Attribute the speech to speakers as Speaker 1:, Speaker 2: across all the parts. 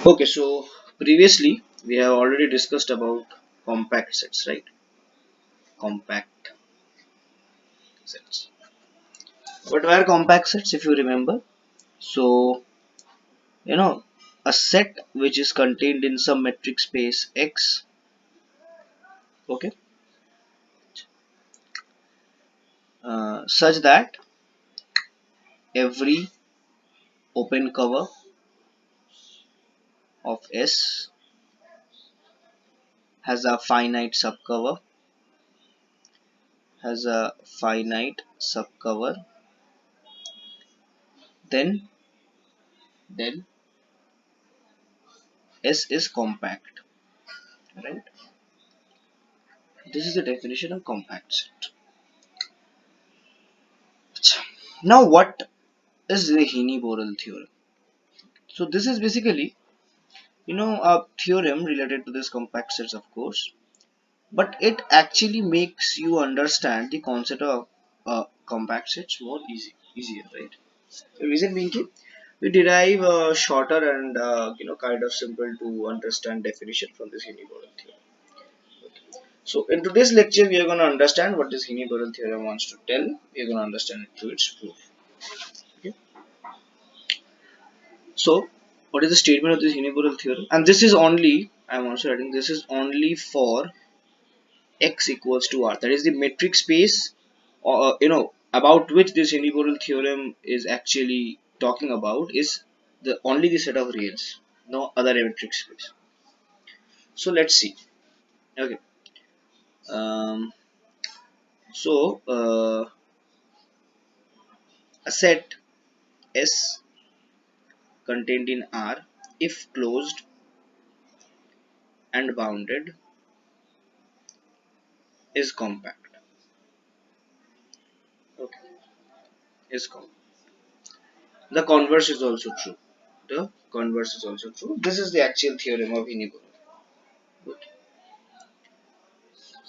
Speaker 1: Okay, so previously we have already discussed about compact sets, right? Compact sets. What were compact sets, if you remember? So, you know, a set which is contained in some metric space X, okay, such that every open cover of S has a finite subcover, has a finite subcover, then then S is compact, right? This is the definition of compact set. Now, what is the Heine-Borel theorem? So this is basically, a theorem related to this compact sets, of course, but it actually makes you understand the concept of compact sets more easier, right? The reason being, we derive a shorter and kind of simple to understand definition from this Heine-Borel theorem. So in today's lecture, we are going to understand what this Heine-Borel theorem wants to tell. We are going to understand it through its proof. Okay. So, what is the statement of this Heine-Borel theorem? And this is only, I am also adding, this is only for x equals to r. That is the metric space, about which this Heine-Borel theorem is actually talking about is the only the set of reals, no other metric space. So let's see. Okay. Um, so a set S contained in R, if closed and bounded, is compact. Okay, is compact. The converse is also true. The converse is also true. This is the actual theorem of Heine-Borel. Good.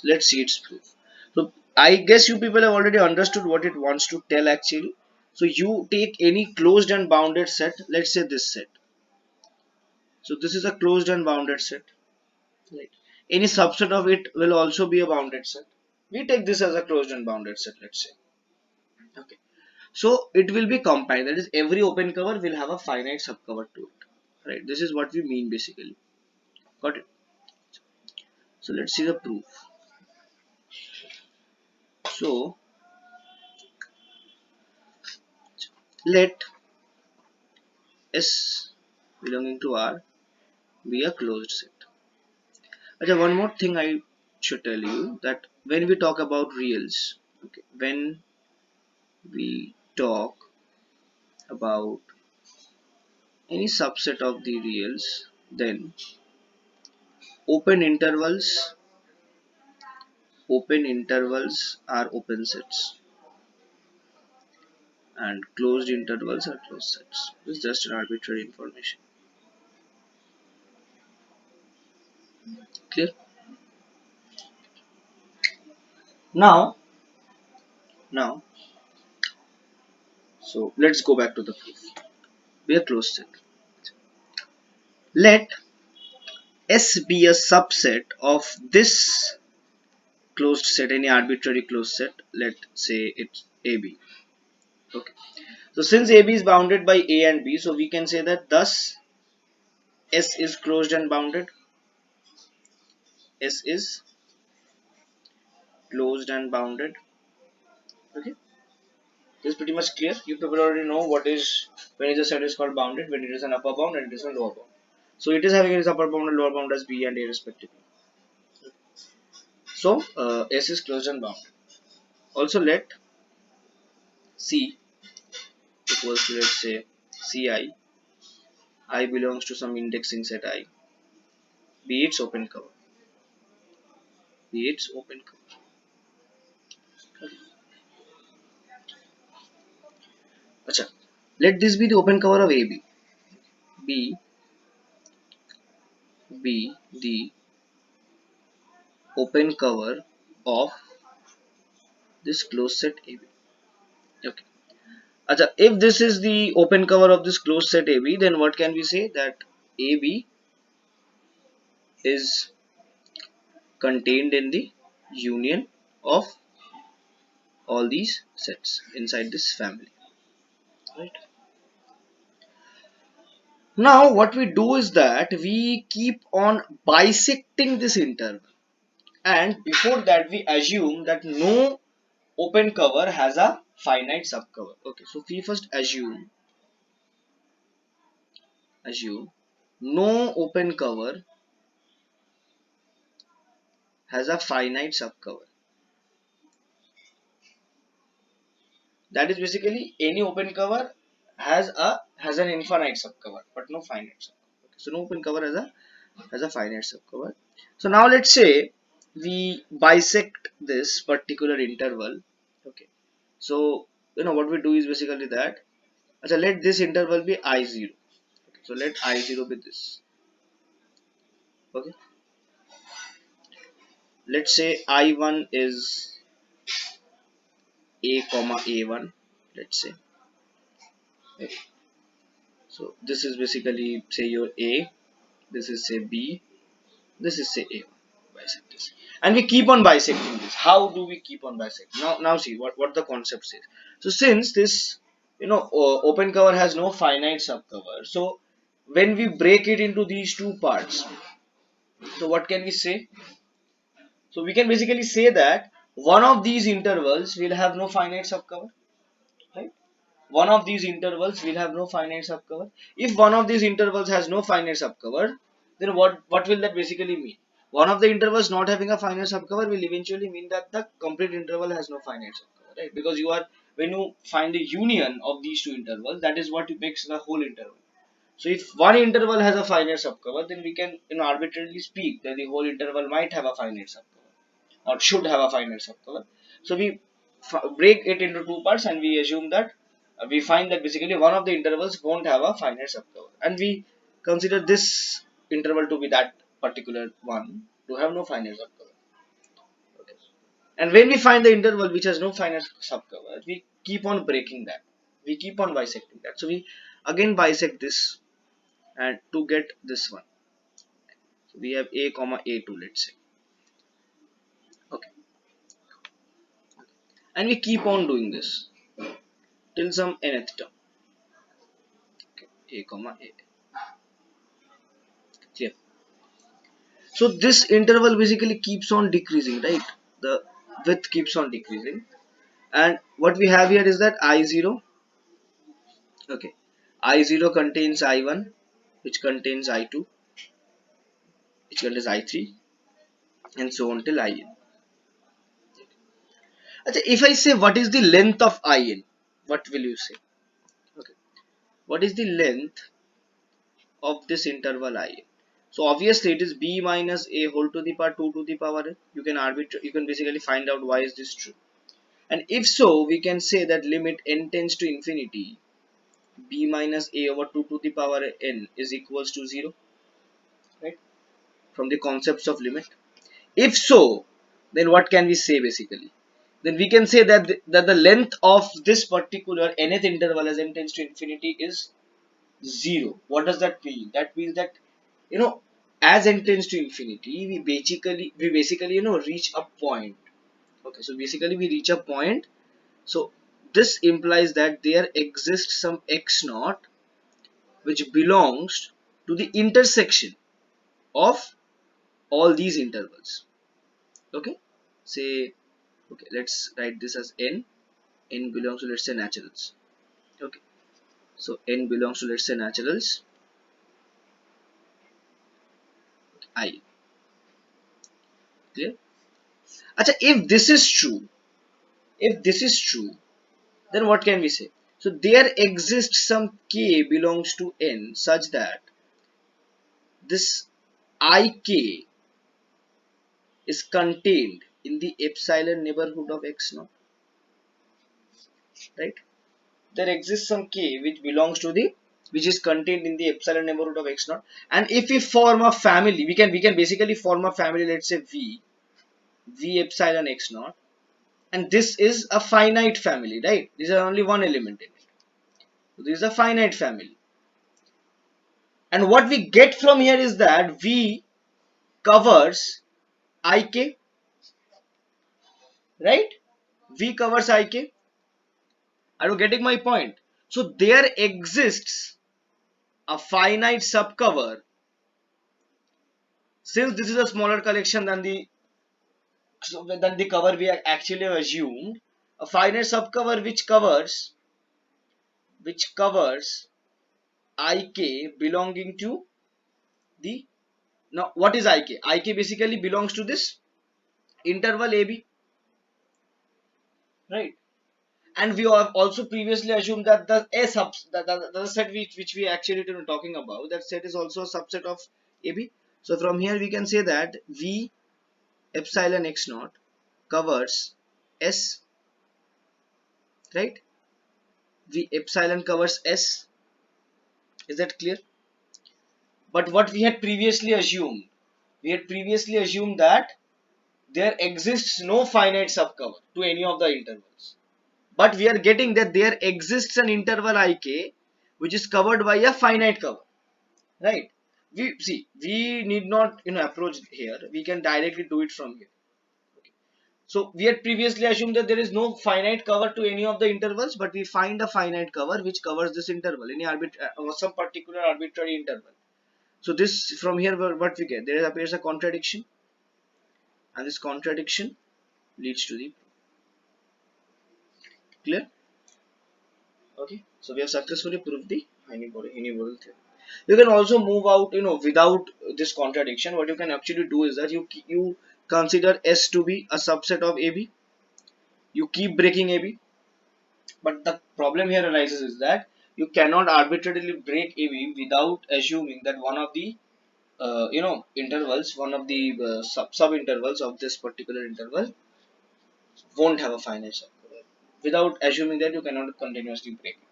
Speaker 1: Let's see its proof. So I guess you people have already understood what it wants to tell actually. So you take any closed and bounded set. Let's say this set. So this is a closed and bounded set. Right. Any subset of it will also be a bounded set. We take this as a closed and bounded set. Let's say. Okay. So it will be compact. That is, every open cover will have a finite subcover to it. Right. This is what we mean basically. Got it. So let's see the proof. So let S belonging to R be a closed set. Okay, one more thing I should tell you, that when we talk about reals, okay, when we talk about any subset of the reals, then open intervals, open intervals are open sets, and closed intervals are closed sets. This is just an arbitrary information. Clear? Now, now, so let's go back to the proof. Be a closed set. Let S be a subset of this closed set, any arbitrary closed set. Let's say it's AB. Okay. So since AB is bounded by A and B, so we can say that thus S is closed and bounded. S is closed and bounded. Okay. This is pretty much clear. You people already know what is, when is a set is called bounded, when it is an upper bound and it is a lower bound. So it is having its upper bound and lower bound as B and A respectively. So S is closed and bounded. Also let C equals to, let's say, Ci. I belongs to some indexing set I, be its open cover. Be its open cover. Acha. Let this be the open cover of AB. B be the open cover of this closed set AB. Okay. Acha. If this is the open cover of this closed set AB, then what can we say? That AB is contained in the union of all these sets inside this family, right? Now what we do is that we keep on bisecting this interval, and before that we assume that no open cover has a finite subcover. Okay, so we first assume no open cover has a finite subcover. That is basically any open cover has an infinite subcover but no finite subcover. Okay, so no open cover has a finite subcover. So now let's say we bisect this particular interval. Okay, so what we do is basically that, so let this interval be I0. Okay, so let I0 be this. Okay, let's say I1 is a comma a1, let's say. Okay. So this is basically say your a, this is say b, this is say a1. Bisect this, and we keep on bisecting this. How do we keep on bisecting? Now see what the concept says. So since this open cover has no finite subcover, so when we break it into these two parts, so what can we say? So we can basically say that one of these intervals will have no finite subcover, right? One of these intervals will have no finite subcover. If one of these intervals has no finite subcover, then what will that basically mean? One of the intervals not having a finite subcover will eventually mean that the complete interval has no finite subcover, right? Because when you find the union of these two intervals, that is what makes the whole interval. So if one interval has a finite subcover, then we can arbitrarily speak that the whole interval might have a finite subcover or should have a finite subcover. So we break it into two parts, and we assume that we find that basically one of the intervals won't have a finite subcover, and we consider this interval to be that particular one to have no finite subcover. Okay. And when we find the interval which has no finite subcover, we keep on breaking that. We keep on bisecting that. So we again bisect this and to get this one. So we have a comma a2, let's say. Okay. And we keep on doing this till some nth term. Okay. A comma a. Clear. So this interval basically keeps on decreasing, right? The width keeps on decreasing, and what we have here is that I0. Okay, I0 contains I1, which contains I2, which contains I3, and so on till In. If I say what is the length of In, what will you say? Okay, what is the length of this interval In? So obviously it is b minus a whole to the power 2 to the power n. You can basically find out why is this true. And if so, we can say that limit n tends to infinity, b minus a over 2 to the power n is equals to 0, right? From the concepts of limit. If so, then what can we say basically? Then we can say that the length of this particular nth interval as n tends to infinity is 0. What does that mean? That means that as n tends to infinity, we basically reach a point. Okay, so basically we reach a point. So this implies that there exists some x naught which belongs to the intersection of all these intervals. Okay, say, okay, let's write this as n. N belongs to, let's say, naturals. Okay, so n belongs to, let's say, naturals I. Clear? Acha, if this is true, then what can we say? So there exists some k belongs to n such that this ik is contained in the epsilon neighborhood of x naught, right? There exists some k which is contained in the epsilon neighborhood of x naught, and if we form a family, we can basically form a family, let's say v epsilon x naught, and this is a finite family, right? These are only one element in it. So this is a finite family. And what we get from here is that V covers Ik, right? V covers Ik. Are you getting my point? So there exists a finite subcover, since this is a smaller collection than the cover we actually assumed, a finite subcover which covers Ik belonging to the, now what is Ik? Ik basically belongs to this interval AB, right? And we have also previously assumed that the A sub the set which we actually were talking about, that set is also a subset of AB. So from here we can say that V epsilon x naught covers S, right? V epsilon covers S. Is that clear? But what we had previously assumed that there exists no finite subcover to any of the intervals. But we are getting that there exists an interval Ik which is covered by a finite cover, right? We need not approach here. We can directly do it from here. So we had previously assumed that there is no finite cover to any of the intervals, but we find a finite cover which covers this interval, any or some particular arbitrary interval. So this, from here, what we get, there appears a contradiction, and this contradiction leads to the, clear? Okay. So we have successfully proved the Heine-Borel theorem. You can also move out, without this contradiction. What you can actually do is that you consider S to be a subset of AB. You keep breaking AB. But the problem here arises is that you cannot arbitrarily break AB without assuming that one of the intervals, one of the sub intervals of this particular interval won't have a finite subcover. Without assuming that, you cannot continuously break it.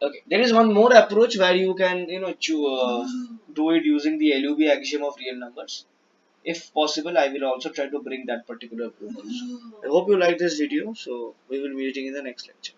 Speaker 1: Okay, there is one more approach where you can do it using the LUB axiom of real numbers. If possible, I will also try to bring that particular approach also. I hope you like this video. So we will be meeting in the next lecture.